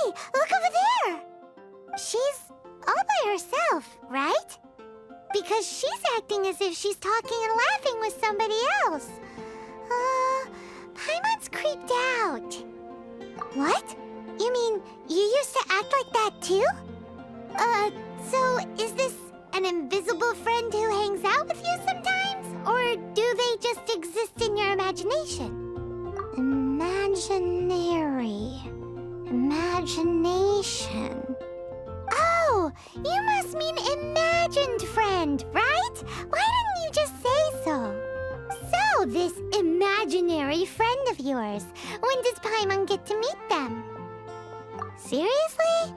look over there! She's all by herself, right? Because she's acting as if she's talking and laughing with somebody else. Paimon's creeped out. What? You mean you used to act like that too? So is this an invisible friend who hangs out with you sometimes? Or do they just exist in your imagination? Imagination. Oh, you must mean imagined friend, right? Why didn't you just say so? So, this imaginary friend of yours, when does Paimon get to meet them? Seriously?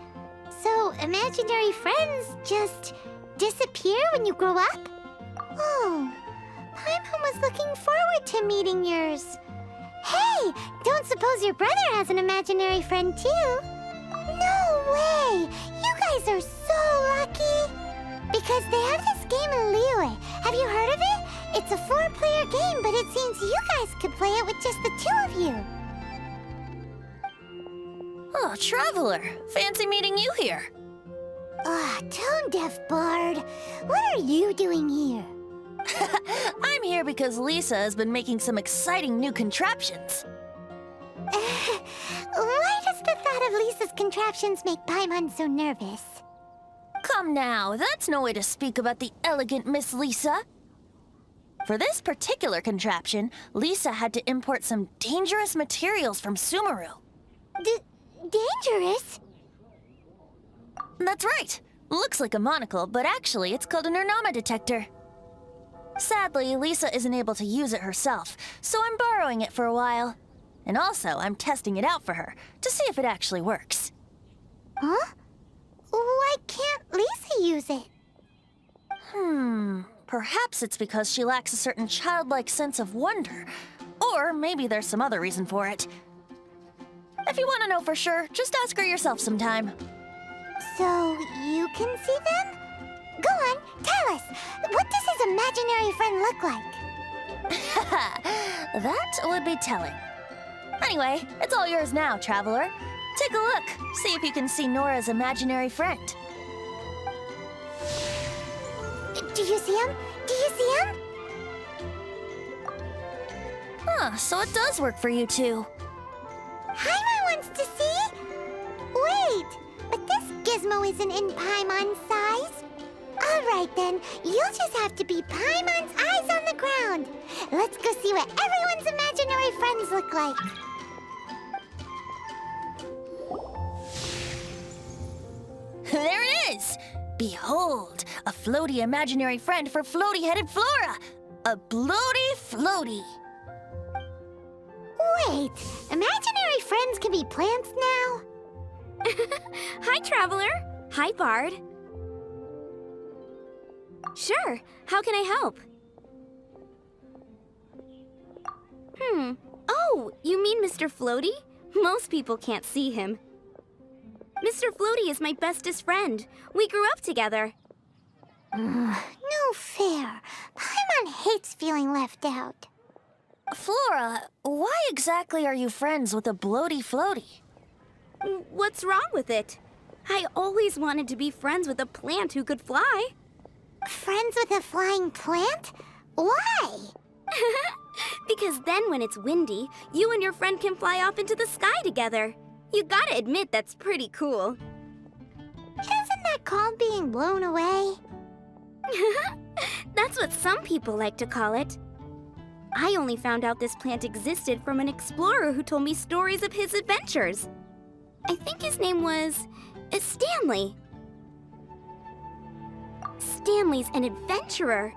So, imaginary friends just disappear when you grow up? Oh, Paimon was looking forward to meeting yours. Hey, don't suppose your brother has an imaginary friend too? No way! You guys are so lucky! Because they have this game in Liyue. Have you heard of it? It's a 4-player game, but it seems you guys could play it with just the 2 of you. Oh, Traveler! Fancy meeting you here. Tone-deaf bard. What are you doing here? I'm here because Lisa has been making some exciting new contraptions. Why does the thought of Lisa's contraptions make Paimon so nervous? Come now, that's no way to speak about the elegant Miss Lisa. For this particular contraption, Lisa had to import some dangerous materials from Sumeru. Dangerous? That's right. Looks like a monocle, but actually it's called an Ernama detector. Sadly, Lisa isn't able to use it herself, so I'm borrowing it for a while. And also, I'm testing it out for her, to see if it actually works. Huh? Why can't Lisa use it? Perhaps it's because she lacks a certain childlike sense of wonder. Or maybe there's some other reason for it. If you want to know for sure, just ask her yourself sometime. So, you can see them? Go on, tell us. What does his imaginary friend look like? That would be telling. Anyway, it's all yours now, Traveler. Take a look, see if you can see Nora's imaginary friend. Do you see him? Do you see him? So it does work for you two. Paimon wants to see? Wait, but this gizmo isn't in Paimon's size. Alright then, you'll just have to be Paimon's eyes on the ground. Let's go see what everyone's imaginary friends look like. There it is! Behold, a floaty imaginary friend for floaty-headed Flora! A bloaty floaty! Wait, imaginary friends can be plants now? Hi, Traveler. Hi, Bard. Sure, how can I help? Oh, you mean Mr. Floaty? Most people can't see him. Mr. Floaty is my bestest friend. We grew up together. No fair. Paimon hates feeling left out. Flora, why exactly are you friends with a bloaty floaty? What's wrong with it? I always wanted to be friends with a plant who could fly. Friends with a flying plant? Why? Because then when it's windy, you and your friend can fly off into the sky together. You gotta admit that's pretty cool. Isn't that called being blown away? That's what some people like to call it. I only found out this plant existed from an explorer who told me stories of his adventures. I think his name was Stanley. Stanley's an adventurer.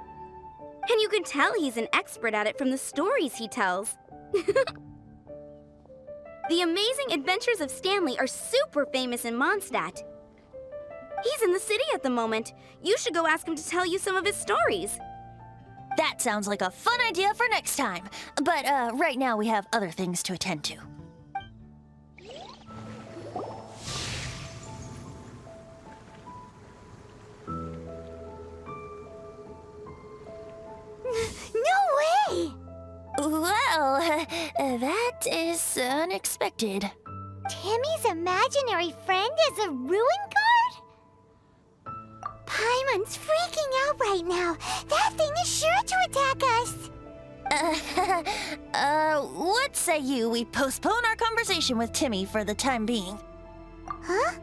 And you can tell he's an expert at it from the stories he tells. The amazing adventures of Stanley are super famous in Mondstadt. He's in the city at the moment. You should go ask him to tell you some of his stories. That sounds like a fun idea for next time. But right now we have other things to attend to. No way! Well, that is unexpected. Timmy's imaginary friend is a ruin guard? Paimon's freaking out right now. That thing is sure to attack us. What say we postpone our conversation with Timmy for the time being? Huh?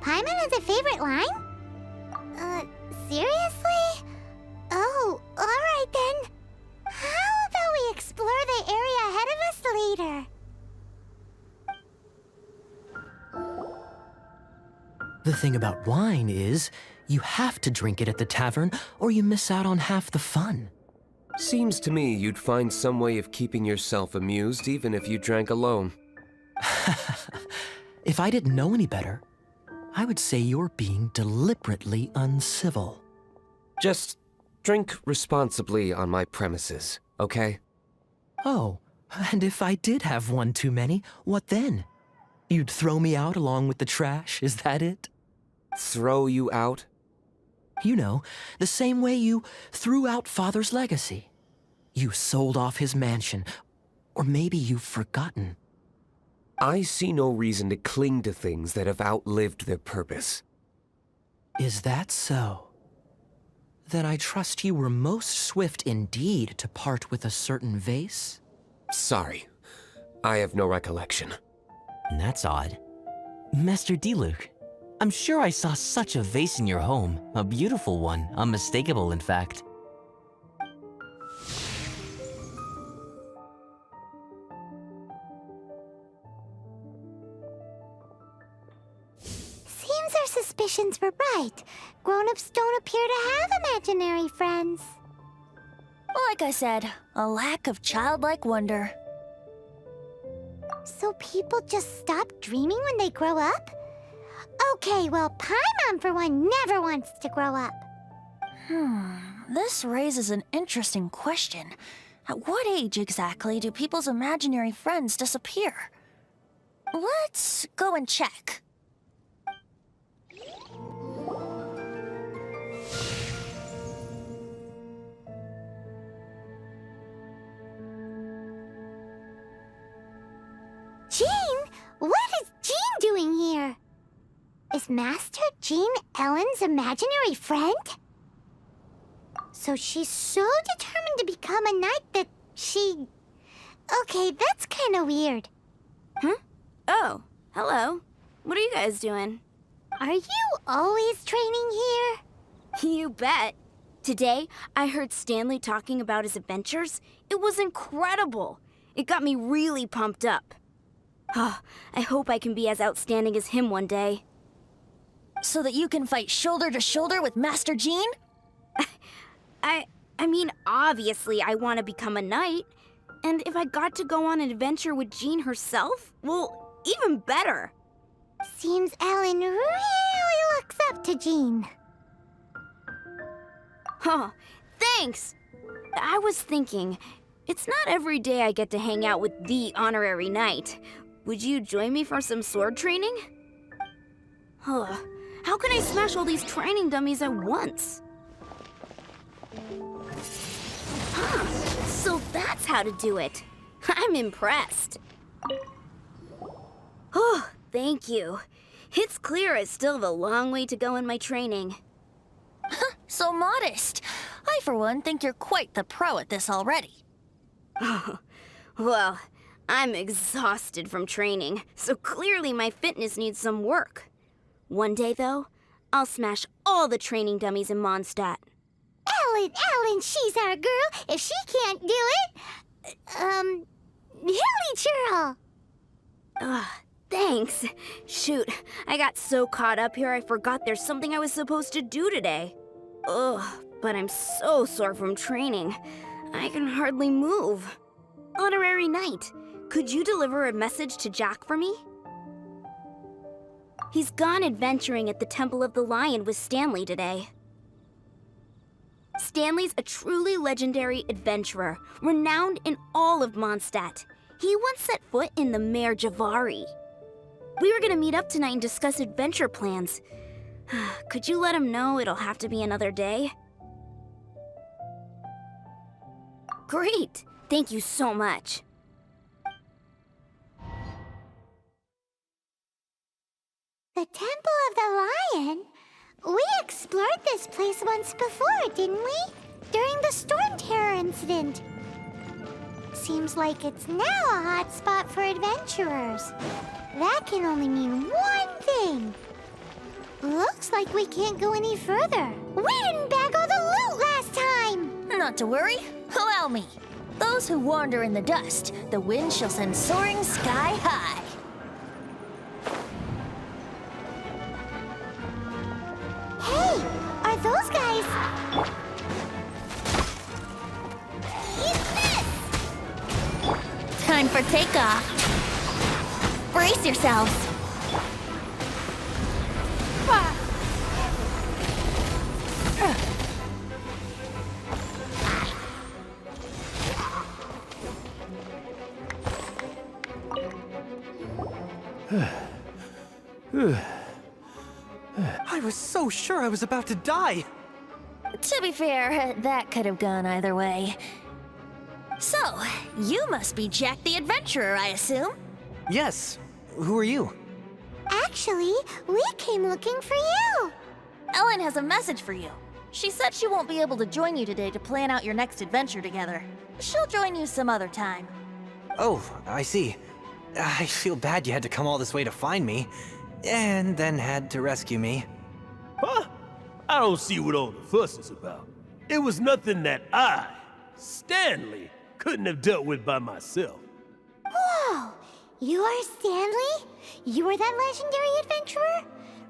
Paimon has a favorite line? Seriously? Oh, alright then. How about we explore the area ahead of us later? The thing about wine is, you have to drink it at the tavern or you miss out on half the fun. Seems to me you'd find some way of keeping yourself amused even if you drank alone. If I didn't know any better, I would say you're being deliberately uncivil. Just drink responsibly on my premises, okay? Oh, and if I did have one too many, what then? You'd throw me out along with the trash, is that it? Throw you out? You know, the same way you threw out Father's legacy. You sold off his mansion, or maybe you've forgotten. I see no reason to cling to things that have outlived their purpose. Is that so? Then I trust you were most swift indeed to part with a certain vase? Sorry, I have no recollection. That's odd. Master Diluc, I'm sure I saw such a vase in your home. A beautiful one, unmistakable in fact. Seems our suspicions were right. Grown-ups don't appear to have imaginary friends. Like I said, a lack of childlike wonder. So people just stop dreaming when they grow up? Okay, well, Paimon, for one, never wants to grow up. This raises an interesting question. At what age exactly do people's imaginary friends disappear? Let's go and check. Jean? What is Jean doing here? Is Master Jean Ellen's imaginary friend? So she's so determined to become a knight that she... Okay, that's kind of weird. Huh? Oh, hello. What are you guys doing? Are you always training here? You bet. Today, I heard Stanley talking about his adventures. It was incredible. It got me really pumped up. Oh, I hope I can be as outstanding as him one day. So that you can fight shoulder to shoulder with Master Jean? I mean, obviously I want to become a knight. And if I got to go on an adventure with Jean herself, well, even better. Seems Ellen really looks up to Jean. Huh, thanks! I was thinking, it's not every day I get to hang out with the honorary knight. Would you join me for some sword training? Huh, how can I smash all these training dummies at once? Huh, so that's how to do it. I'm impressed. Oh, thank you. It's clear I still have a long way to go in my training. So modest. I, for one, think you're quite the pro at this already. Oh, well, I'm exhausted from training, so clearly my fitness needs some work. One day, though, I'll smash all the training dummies in Mondstadt. Ellen, she's our girl. If she can't do it, Hilly Churl. Thanks. Shoot, I got so caught up here I forgot there's something I was supposed to do today. Ugh, but I'm so sore from training. I can hardly move. Honorary Knight, could you deliver a message to Jack for me? He's gone adventuring at the Temple of the Lion with Stanley today. Stanley's a truly legendary adventurer, renowned in all of Mondstadt. He once set foot in the Mare Javari. We were gonna meet up tonight and discuss adventure plans. Could you let him know it'll have to be another day? Great! Thank you so much. this place once before, didn't we? During the Storm Terror incident. Seems like it's now a hot spot for adventurers. That can only mean one thing. Looks like we can't go any further. We didn't bag all the loot last time! Not to worry. Allow me. Those who wander in the dust, the wind shall send soaring sky high. Hey, are those guys... Eat this! Time for takeoff. Brace yourselves. I was so sure I was about to die. To be fair, that could have gone either way. So, you must be Jack the Adventurer, I assume? Yes. Who are you? Actually, we came looking for you. Ellen has a message for you. She said she won't be able to join you today to plan out your next adventure together. She'll join you some other time. Oh, I see. I feel bad you had to come all this way to find me, and then had to rescue me. Huh? I don't see what all the fuss is about. It was nothing that I, Stanley, couldn't have dealt with by myself. Whoa! You are Stanley? You are that legendary adventurer?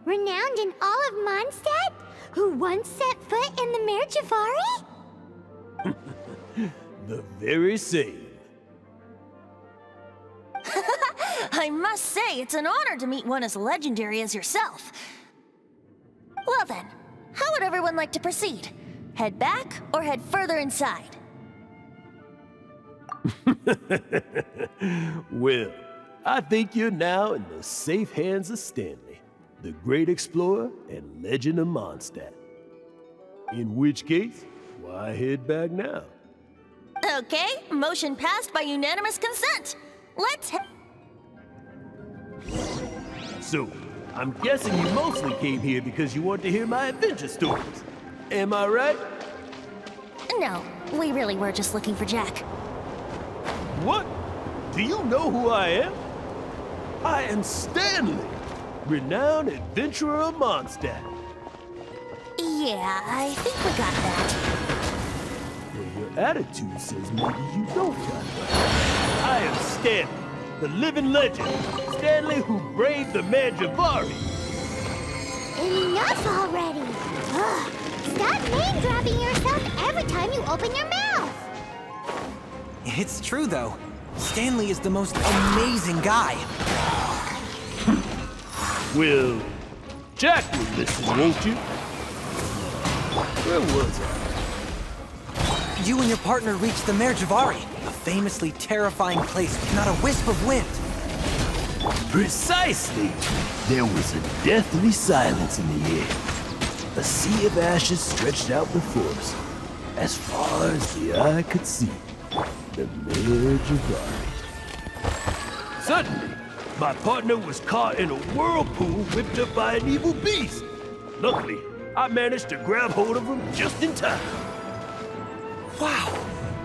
Renowned in all of Mondstadt? Who once set foot in the Mare Javari? The very same. I must say, it's an honor to meet one as legendary as yourself. Well then, how would everyone like to proceed? Head back or head further inside? Well, I think you're now in the safe hands of Stanley, the great explorer and legend of Mondstadt. In which case, why head back now? Okay, motion passed by unanimous consent. Let's head. So, I'm guessing you mostly came here because you want to hear my adventure stories. Am I right? No, we really were just looking for Jack. What? Do you know who I am? I am Stanley, renowned adventurer of Mondstadt. Yeah, I think we got that. Well, your attitude says maybe you don't got that. I am Stanley, the living legend. Stanley who braved the Mare Javari. Enough already! Ugh. Stop name-dropping yourself every time you open your mouth! It's true, though. Stanley is the most amazing guy. Well, Jack will listen, won't you? Where was I? You and your partner reached the Mare Javari, a famously terrifying place with not a wisp of wind. Precisely! There was a deathly silence in the air. A sea of ashes stretched out before us, as far as the eye could see. The Mare Javari. Suddenly, my partner was caught in a whirlpool whipped up by an evil beast. Luckily, I managed to grab hold of him just in time. Wow.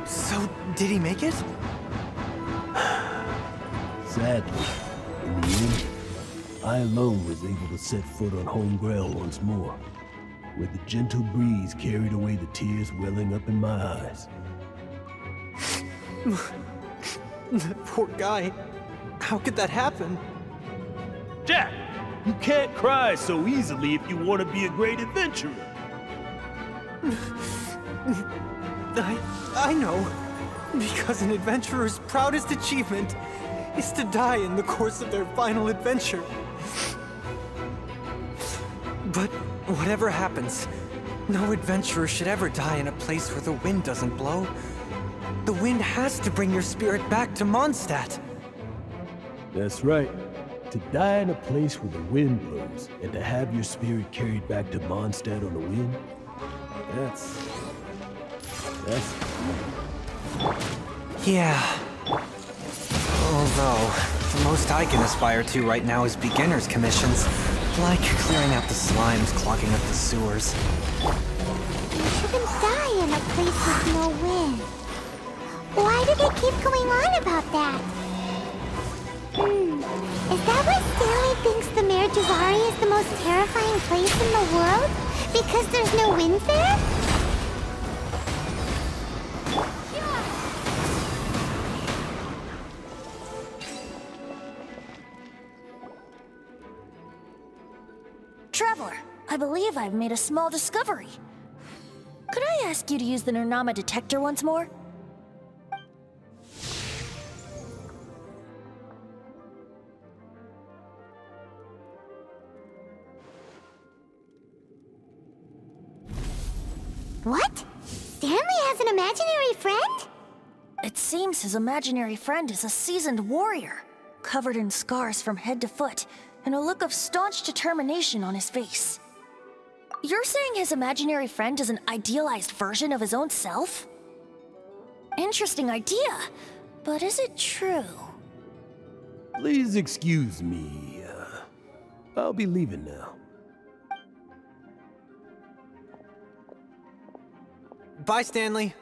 So, did he make it? Sadly, in the end, I alone was able to set foot on home ground once more, where the gentle breeze carried away the tears welling up in my eyes. That poor guy. How could that happen? Jack, you can't cry so easily if you want to be a great adventurer. I know. Because an adventurer's proudest achievement is to die in the course of their final adventure. But whatever happens, no adventurer should ever die in a place where the wind doesn't blow. The wind has to bring your spirit back to Mondstadt. That's right. To die in a place where the wind blows, and to have your spirit carried back to Mondstadt on the wind, that's... Yeah. Although, the most I can aspire to right now is beginner's commissions. Like clearing out the slimes clogging up the sewers. You shouldn't die in a place with no wind. Why do they keep going on about that? Is that why Stanley thinks the Mare Jazari is the most terrifying place in the world? Because there's no wind there? Traveler, I believe I've made a small discovery. Could I ask you to use the Nernama detector once more? What? Stanley has an imaginary friend? It seems his imaginary friend is a seasoned warrior, covered in scars from head to foot, and a look of staunch determination on his face. You're saying his imaginary friend is an idealized version of his own self? Interesting idea, but is it true? Please excuse me. I'll be leaving now. Bye, Stanley.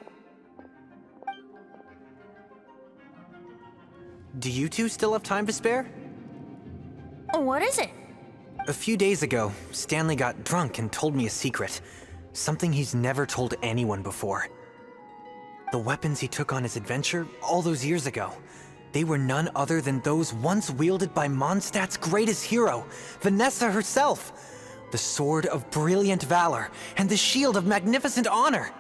Do you two still have time to spare? What is it? A few days ago, Stanley got drunk and told me a secret. Something he's never told anyone before. The weapons he took on his adventure all those years ago, they were none other than those once wielded by Mondstadt's greatest hero, Vanessa herself. The Sword of Brilliant Valor and the Shield of Magnificent Honor.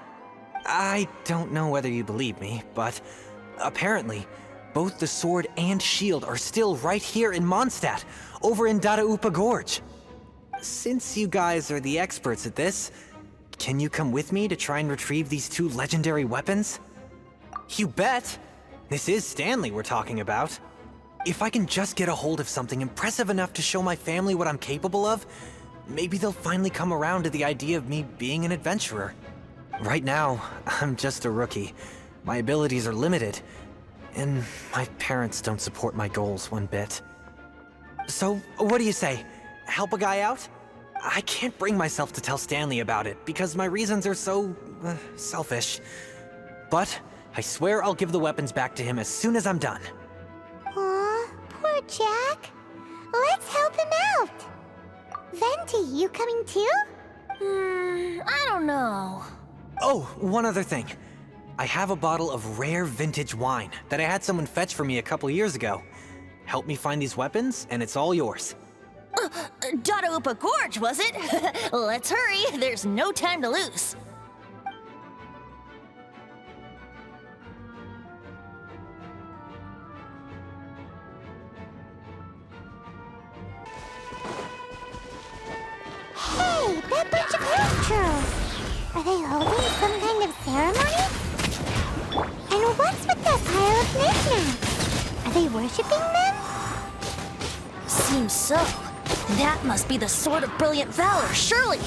I don't know whether you believe me, but apparently, both the sword and shield are still right here in Mondstadt, over in Dadaupa Gorge. Since you guys are the experts at this, can you come with me to try and retrieve these two legendary weapons? You bet! This is Stanley we're talking about. If I can just get a hold of something impressive enough to show my family what I'm capable of, maybe they'll finally come around to the idea of me being an adventurer. Right now, I'm just a rookie. My abilities are limited, and my parents don't support my goals one bit. So, what do you say? Help a guy out? I can't bring myself to tell Stanley about it because my reasons are so selfish. But I swear I'll give the weapons back to him as soon as I'm done. Aw, poor Jack. Let's help him out. Venti, you coming too? I don't know. Oh, one other thing. I have a bottle of rare vintage wine that I had someone fetch for me a couple years ago. Help me find these weapons, and it's all yours. Dadaupa Gorge, was it? Let's hurry, there's no time to lose. Hey, that bunch of hills. Are they holding some kind of ceremony? And what's with that pile of knickknacks? Are they worshipping them? Seems so. That must be the Sword of Brilliant Valor, surely!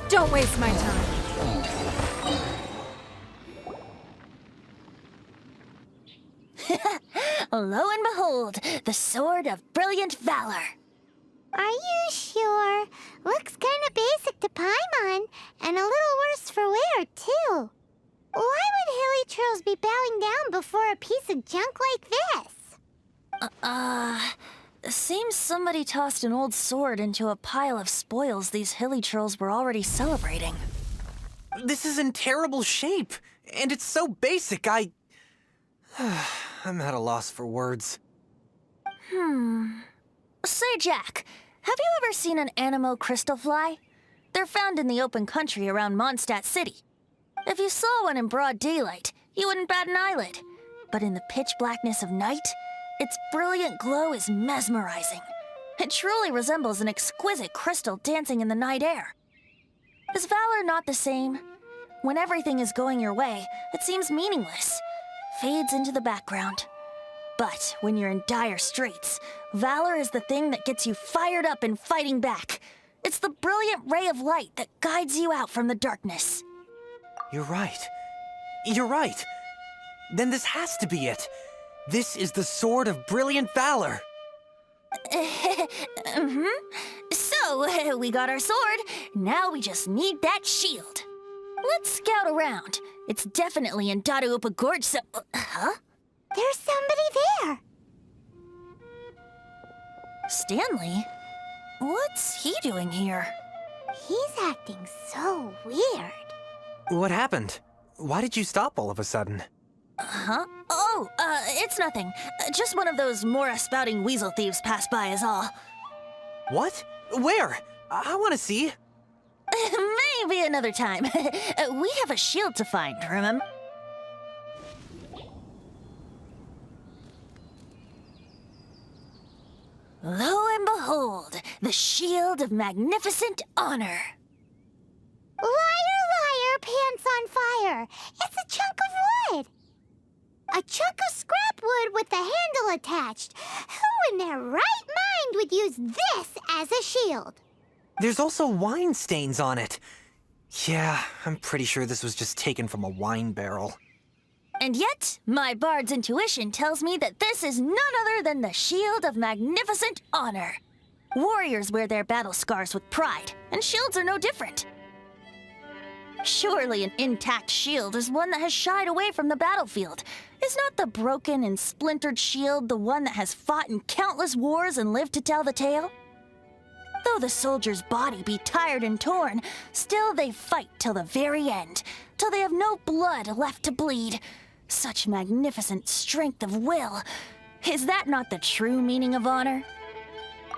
Don't waste my time. Lo and behold, the Sword of Brilliant Valor. Are you sure? Looks kinda basic to Paimon, and a little worse for wear, too. Why would hilly trolls be bowing down before a piece of junk like this? Seems somebody tossed an old sword into a pile of spoils these hilly trolls were already celebrating. This is in terrible shape, and it's so basic, I'm at a loss for words. Say, Jack, have you ever seen an Anemo crystal fly? They're found in the open country around Mondstadt City. If you saw one in broad daylight, you wouldn't bat an eyelid. But in the pitch blackness of night, its brilliant glow is mesmerizing. It truly resembles an exquisite crystal dancing in the night air. Is valor not the same? When everything is going your way, it seems meaningless, fades into the background. But when you're in dire straits, valor is the thing that gets you fired up and fighting back. It's the brilliant ray of light that guides you out from the darkness. You're right. You're right. Then this has to be it. This is the Sword of Brilliant Valor! So, we got our sword. Now we just need that shield. Let's scout around. It's definitely in Dadaupa Gorge, so... Huh? There's somebody there. Stanley? What's he doing here? He's acting so weird. What happened? Why did you stop all of a sudden? Huh? Oh, it's nothing. Just one of those Mora-spouting weasel thieves passed by is all. What? Where? I want to see. Maybe another time. We have a shield to find, remember? Lo and behold, the shield of magnificent honor. Liar, liar, pants on fire. It's a chunk of wood. A chunk of scrap wood with the handle attached. Who in their right mind would use this as a shield? There's also wine stains on it. Yeah, I'm pretty sure this was just taken from a wine barrel. And yet, my bard's intuition tells me that this is none other than the shield of magnificent honor. Warriors wear their battle scars with pride, and shields are no different. Surely an intact shield is one that has shied away from the battlefield. Is not the broken and splintered shield the one that has fought in countless wars and lived to tell the tale? Though the soldier's body be tired and torn, still they fight till the very end, till they have no blood left to bleed. Such magnificent strength of will. Is that not the true meaning of honor?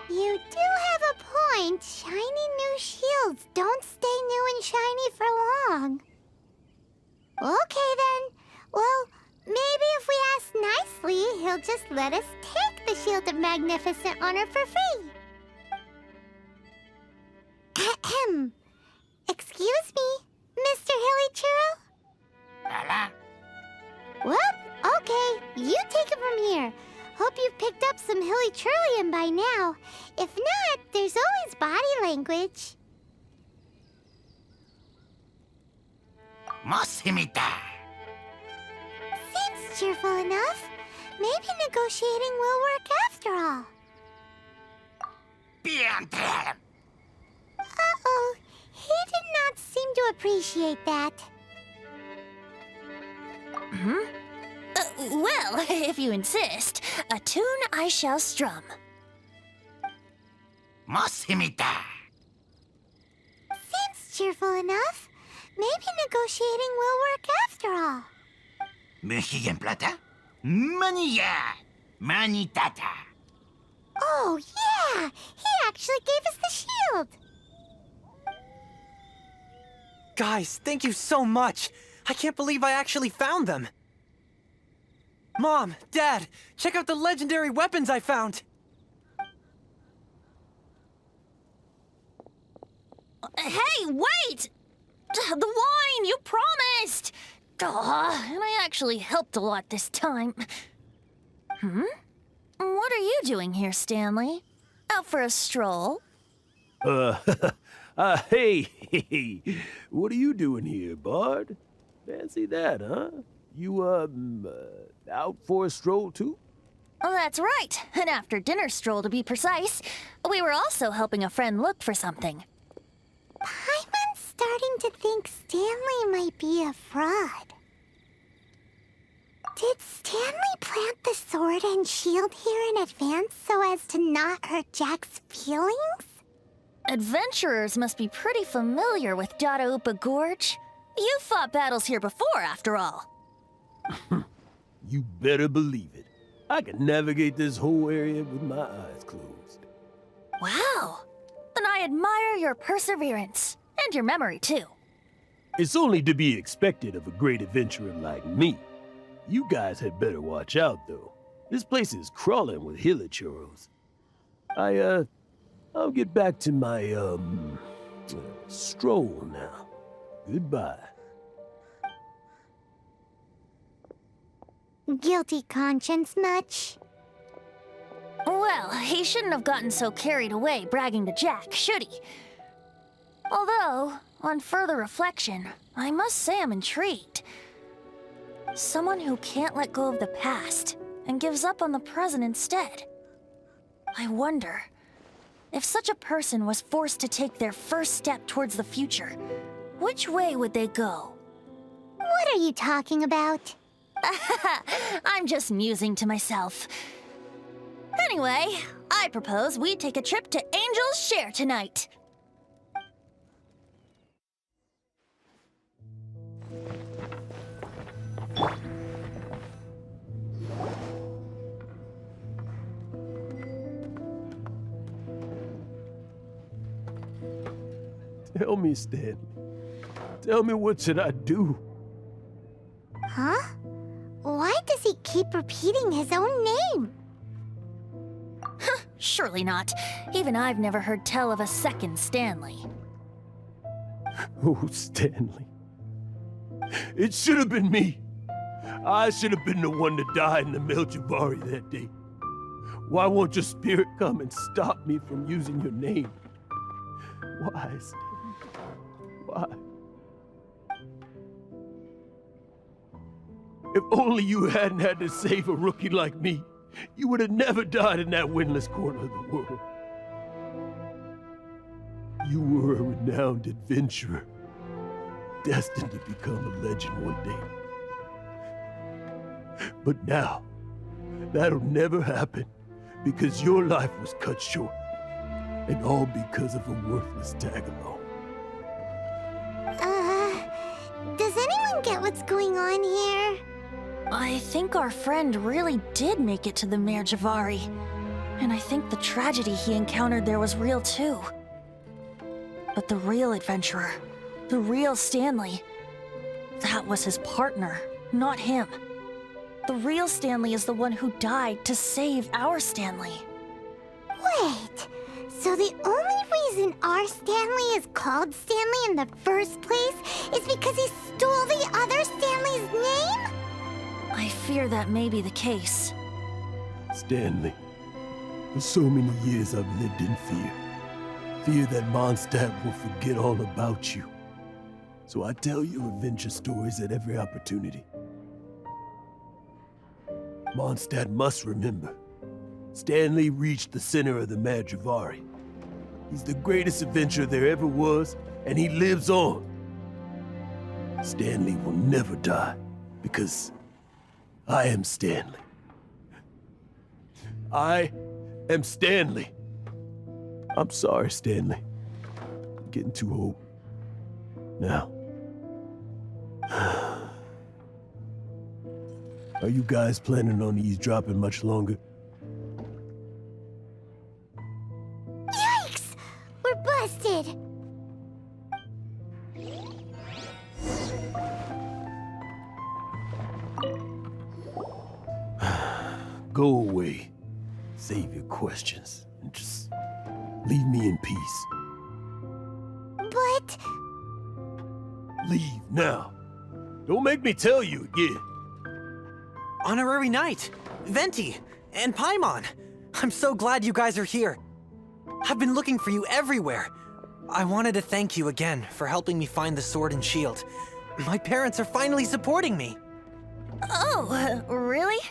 You do have a point. Shiny new shields don't stay new and shiny for long. Okay then. Well, maybe if we ask nicely, he'll just let us take the shield of magnificent honor for free. Ahem. Excuse me, Mr. Hilly Churro? Well, okay. You take it from here. Hope you've picked up some Hilly Churlian by now. If not, there's always body language. Seems cheerful enough. Maybe negotiating will work after all. Uh-oh. He did not seem to appreciate that. Well, if you insist, a tune I shall strum. Seems cheerful enough. Maybe negotiating will work after all. Oh, yeah! He actually gave us the shield! Guys, thank you so much! I can't believe I actually found them! Mom, Dad, check out the legendary weapons I found! Hey, wait! The wine, you promised! And I actually helped a lot this time. What are you doing here, Stanley? Out for a stroll? Hey, what are you doing here, Bard? Fancy that, huh? You, out for a stroll, too? Oh, that's right. An after-dinner stroll, to be precise. We were also helping a friend look for something. Paimon's starting to think Stanley might be a fraud. Did Stanley plant the sword and shield here in advance so as to not hurt Jack's feelings? Adventurers must be pretty familiar with Dadaupa Gorge. You fought battles here before, after all. You better believe it. I can navigate this whole area with my eyes closed. Wow. Then I admire your perseverance. And your memory, too. It's only to be expected of a great adventurer like me. You guys had better watch out, though. This place is crawling with hilichurros. I'll get back to my, stroll now. Goodbye. Guilty conscience much? Well, he shouldn't have gotten so carried away bragging to Jack, should he? Although, on further reflection, I must say I'm intrigued. Someone who can't let go of the past and gives up on the present instead. I wonder, if such a person was forced to take their first step towards the future, which way would they go? What are you talking about? I'm just musing to myself. Anyway, I propose we take a trip to Angel's Share tonight. Tell me, Stanley. Tell me, what should I do? Huh? Why does he keep repeating his own name? Surely not. Even I've never heard tell of a second Stanley. Oh, Stanley. It should have been me. I should have been the one that died in the Melchivari that day. Why won't your spirit come and stop me from using your name? Why, Stanley? Why? If only you hadn't had to save a rookie like me, you would have never died in that windless corner of the world. You were a renowned adventurer, destined to become a legend one day. But now, that'll never happen, because your life was cut short, and all because of a worthless tag-along. Does anyone get what's going on here? I think our friend really did make it to the Merjavari. And I think the tragedy he encountered there was real too. But the real adventurer, the real Stanley, that was his partner, not him. The real Stanley is the one who died to save our Stanley. Wait, so the only reason our Stanley is called Stanley in the first place is because he stole the other Stanley's name? I fear that may be the case. Stanley, for so many years I've lived in fear. Fear that Mondstadt will forget all about you. So I tell you adventure stories at every opportunity. Mondstadt must remember. Stanley reached the center of the Merjavari. He's the greatest adventurer there ever was, and he lives on. Stanley will never die, because I am Stanley. I am Stanley. I'm sorry, Stanley. I'm getting too old. Now. Are you guys planning on eavesdropping much longer? Yikes! We're busted! Go away. Save your questions and just leave me in peace. But... Leave now. Don't make me tell you again. Honorary Knight, Venti, and Paimon. I'm so glad you guys are here. I've been looking for you everywhere. I wanted to thank you again for helping me find the sword and shield. My parents are finally supporting me. Oh, really?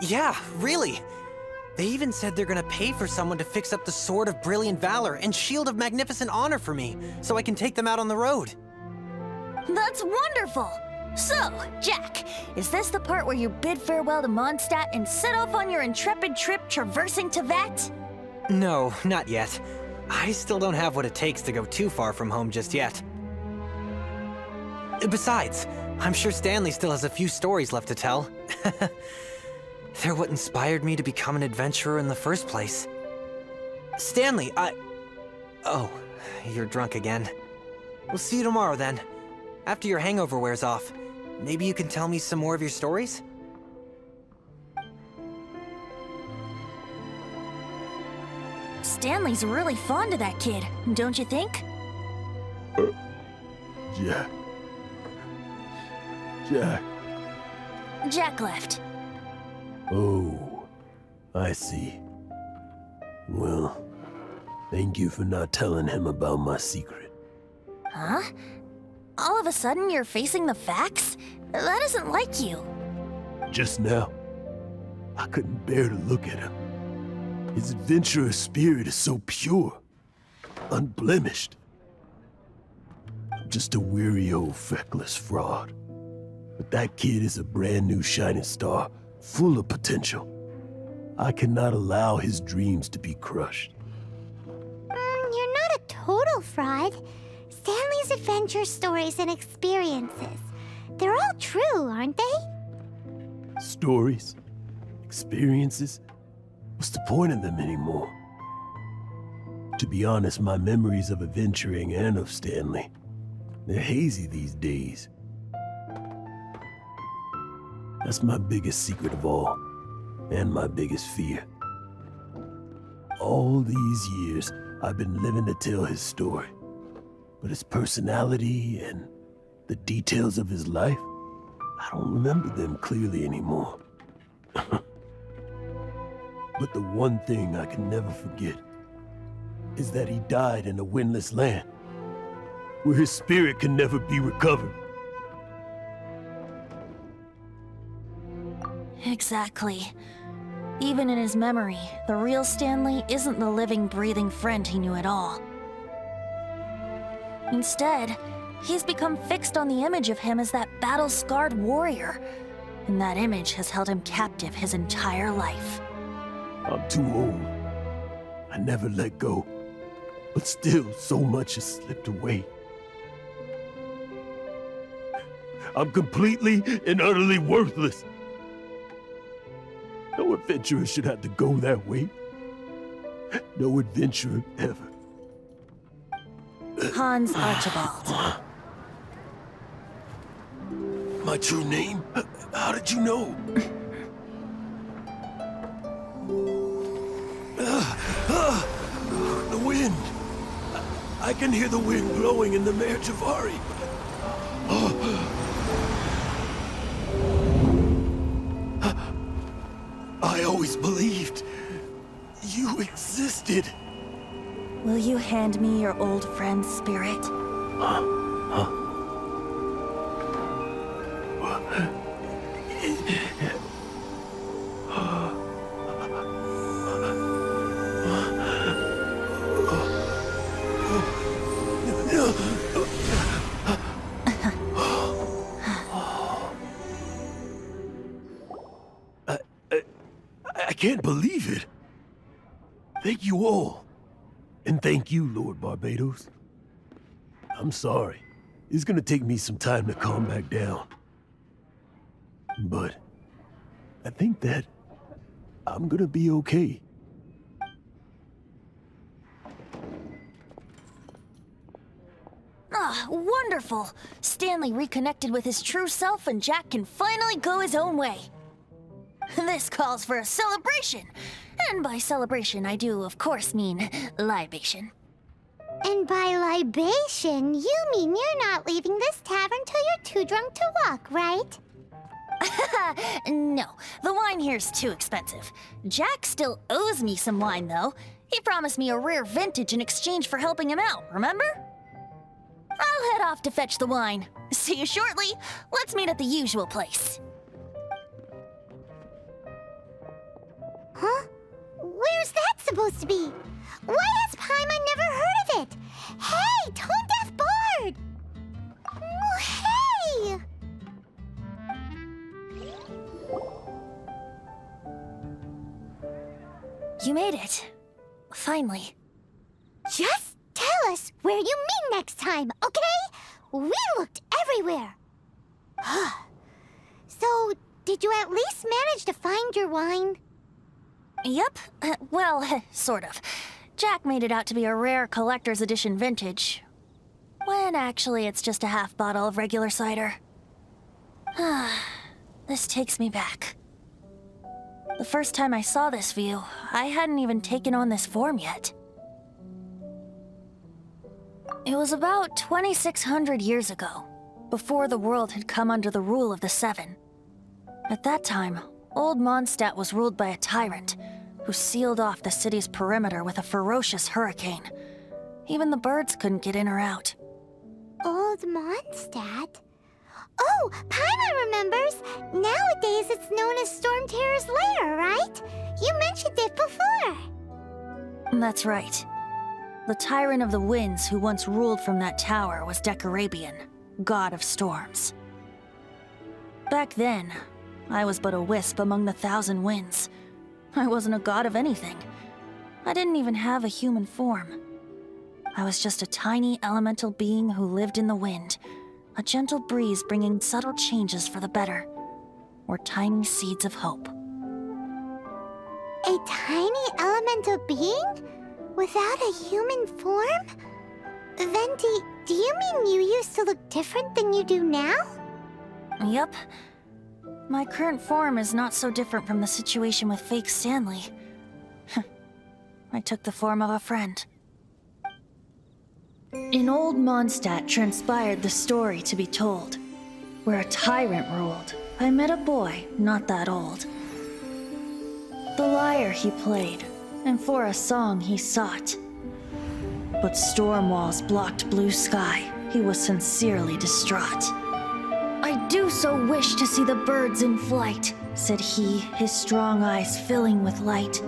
Yeah, really. They even said they're gonna pay for someone to fix up the Sword of Brilliant Valor and Shield of Magnificent Honor for me, so I can take them out on the road. That's wonderful! So, Jack, is this the part where you bid farewell to Mondstadt and set off on your intrepid trip traversing Tevat? No, not yet. I still don't have what it takes to go too far from home just yet. Besides, I'm sure Stanley still has a few stories left to tell. They're what inspired me to become an adventurer in the first place. Stanley, Oh, you're drunk again. We'll see you tomorrow then. After your hangover wears off. Maybe you can tell me some more of your stories? Stanley's really fond of that kid, don't you think? Jack. Jack. Jack left. Oh, I see. Well, thank you for not telling him about my secret. Huh? All of a sudden you're facing the facts? That isn't like you. Just now, I couldn't bear to look at him. His adventurous spirit is so pure, unblemished. I'm just a weary old feckless fraud. But that kid is a brand new shining star, full of potential. I cannot allow his dreams to be crushed. You're not a total fraud. Stanley's adventure stories and experiences, they're all true, aren't they? Stories? Experiences? What's the point of them anymore? To be honest, my memories of adventuring and of Stanley, they're hazy these days. That's my biggest secret of all, and my biggest fear. All these years, I've been living to tell his story. But his personality and the details of his life, I don't remember them clearly anymore. But the one thing I can never forget is that he died in a windless land, where his spirit can never be recovered. Exactly. Even in his memory, the real Stanley isn't the living, breathing friend he knew at all. Instead, he's become fixed on the image of him as that battle-scarred warrior, and that image has held him captive his entire life. I'm too old. I never let go. But still, so much has slipped away. I'm completely and utterly worthless. No adventurer should have to go that way. No adventurer ever. Hans Archibald. My true name? How did you know? The wind. I can hear the wind blowing in the Mare Javari. I always believed you existed. Will you hand me your old friend's spirit? I can't believe it. Thank you all. And thank you, Lord Barbados. I'm sorry. It's gonna take me some time to calm back down. But I think that I'm gonna be okay. Ah, wonderful! Stanley reconnected with his true self and Jack can finally go his own way. This calls for a celebration. And by celebration, I do, of course, mean libation. And by libation, you mean you're not leaving this tavern till you're too drunk to walk, right? No, the wine here's too expensive. Jack still owes me some wine, though. He promised me a rare vintage in exchange for helping him out, remember? I'll head off to fetch the wine. See you shortly. Let's meet at the usual place. Huh? Where's that supposed to be? Why has Paimon never heard of it? Hey, Tone Deaf Bard! Oh, hey! You made it. Finally. Just tell us where you meet next time, okay? We looked everywhere. So, did you at least manage to find your wine? Yep. Well, sort of. Jack made it out to be a rare collector's edition vintage. When actually it's just a half bottle of regular cider. This takes me back. The first time I saw this view, I hadn't even taken on this form yet. It was about 2,600 years ago, before the world had come under the rule of the Seven. At that time, Old Mondstadt was ruled by a tyrant who sealed off the city's perimeter with a ferocious hurricane. Even the birds couldn't get in or out. Old Mondstadt? Oh, Paimon remembers! Now nowadays it's known as Storm Terror's lair, right? You mentioned it before. That's right. The Tyrant of the Winds who once ruled from that tower was Decarabian, god of storms. Back then, I was but a wisp among the 1,000 winds. I wasn't a god of anything. I didn't even have a human form. I was just a tiny elemental being who lived in the wind, a gentle breeze bringing subtle changes for the better, or tiny seeds of hope. A tiny elemental being? Without a human form? Venti, do you mean you used to look different than you do now? Yep. My current form is not so different from the situation with fake Stanley. I took the form of a friend. In old Mondstadt transpired the story to be told. Where a tyrant ruled, I met a boy not that old. The lyre he played, and for a song he sought. But storm walls blocked blue sky, he was sincerely distraught. I do so wish to see the birds in flight, said he, his strong eyes filling with light.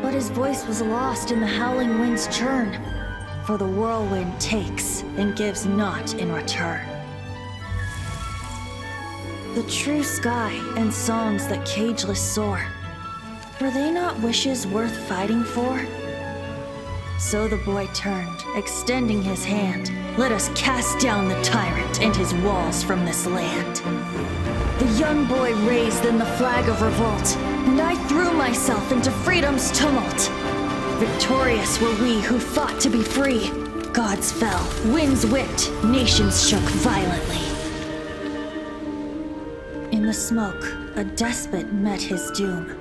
But his voice was lost in the howling wind's churn, for the whirlwind takes and gives not in return. The true sky and songs that cageless soar, were they not wishes worth fighting for? So the boy turned, extending his hand. Let us cast down the tyrant and his walls from this land. The young boy raised then the flag of revolt, and I threw myself into freedom's tumult. Victorious were we who fought to be free. Gods fell, winds whipped, nations shook violently. In the smoke, a despot met his doom,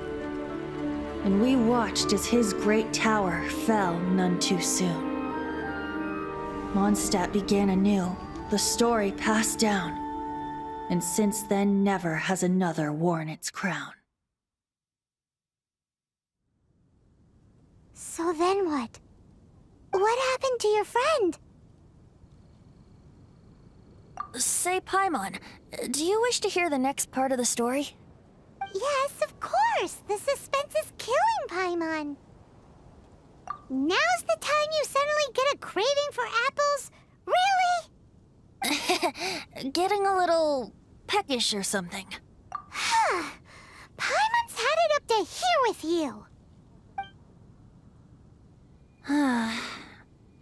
and we watched as his great tower fell none too soon. Mondstadt began anew, the story passed down, and since then never has another worn its crown. So then what? What happened to your friend? Say, Paimon, do you wish to hear the next part of the story? Yes, of course! The suspense is killing, Paimon! Now's the time you suddenly get a craving for apples? Really? Getting a little peckish or something. Paimon's had it up to here with you!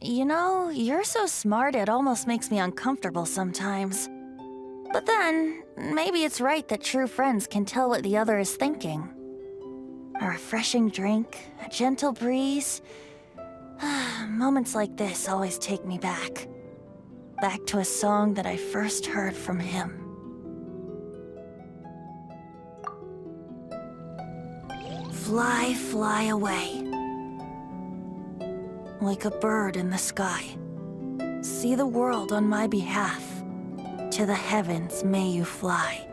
You know, you're so smart it almost makes me uncomfortable sometimes. But then, maybe it's right that true friends can tell what the other is thinking. A refreshing drink, a gentle breeze. Moments like this always take me back. Back to a song that I first heard from him. Fly, fly away. Like a bird in the sky. See the world on my behalf. To the heavens may you fly.